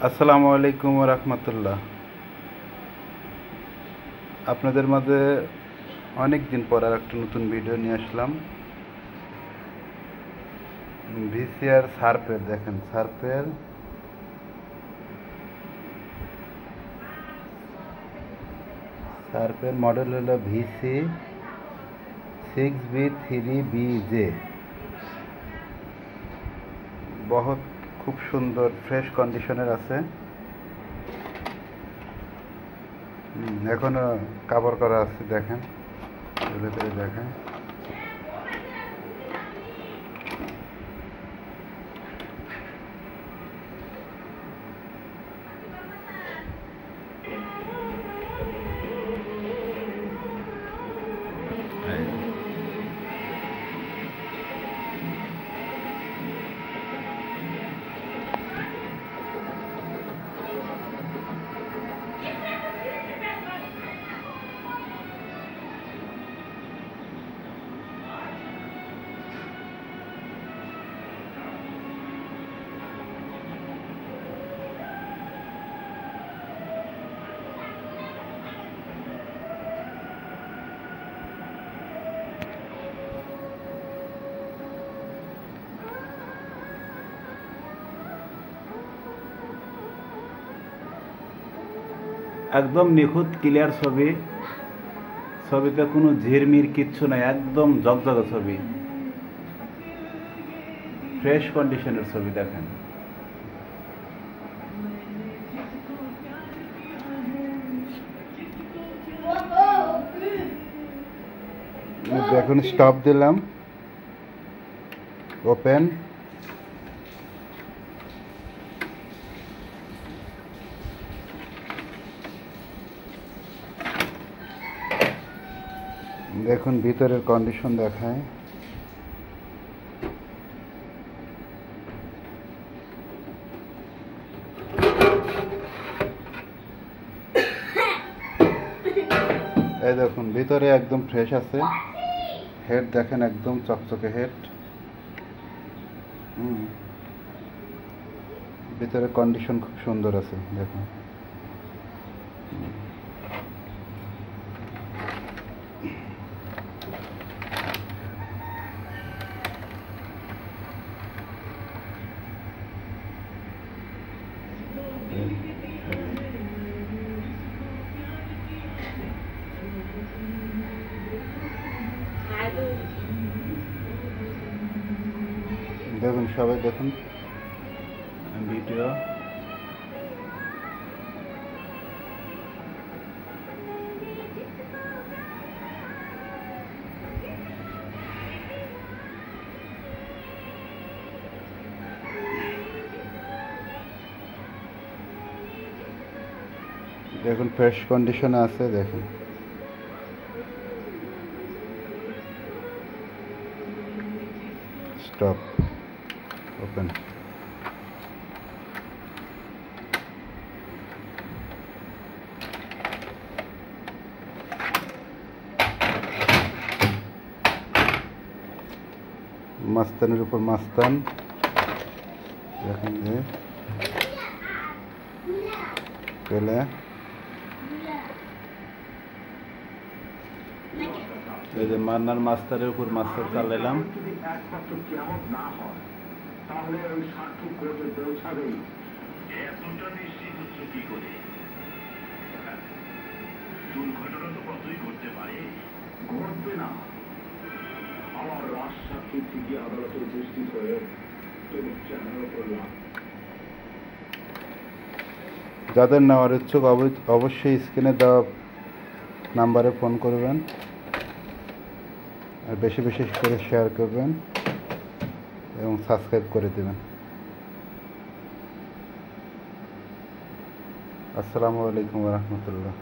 আসসালামু আলাইকুম ওয়া রাহমাতুল্লাহ। আপনাদের মাঝে অনেক দিন পর আর একটা নতুন ভিডিও নিয়ে আসলাম। ভিসিআর সার্পের দেখেন, সার্পের মডেল হলো VC6B3BJ। বহুত খুব সুন্দর ফ্রেশ কন্ডিশনের আছে, এখনো কাভার করা আছে। দেখেন ভেতরে দেখেন, একদম নিখুঁত ক্লিয়ার ছবি। ছবিতে কোনো ঝিরমির কিচ্ছু নাই, একদম ঝকঝকে ছবি, ফ্রেশ কন্ডিশনের ছবি। দেখেন দেখুন, স্টপ দিলাম, ওপেন। দেখুন ভিতরের কন্ডিশন দেখায়। এই দেখুন ভিতরে একদম ফ্রেশ আছে। হেড দেখেন, একদম চকচকে হেড। ভিতরে কন্ডিশন খুব সুন্দর আছে, দেখুন। দেখুন সবাই দেখুন ভিডিও। দেখুন ফ্রেশ কন্ডিশনে আছে, দেখুন। Stop, open. মাস্তানের উপর মাস্তান, দেখেন যে পেলে। এই যে মান্নার মাস্টারের উপর মাস্টার চালাইলাম। তাহলে ওই সার্থক কোর্টে পৌঁছাবেই, এতটা নিশ্চিত হচ্ছে কি করে? দুর্ঘটনা তো কতই ঘটতে পারে, ঘটবে না। আমার রাজ সাক্ষী ঠিকই আদালতে উপস্থিত হয়ে চ্যানেল করলাম। যাদের নেওয়ার ইচ্ছুক অবশ্যই স্ক্রিনে দেওয়া নাম্বারে ফোন করবেন, আর বেশি বেশি করে শেয়ার করবেন এবং সাবস্ক্রাইব করে দেবেন। আসসালামু আলাইকুম ওয়া রাহমাতুল্লাহ।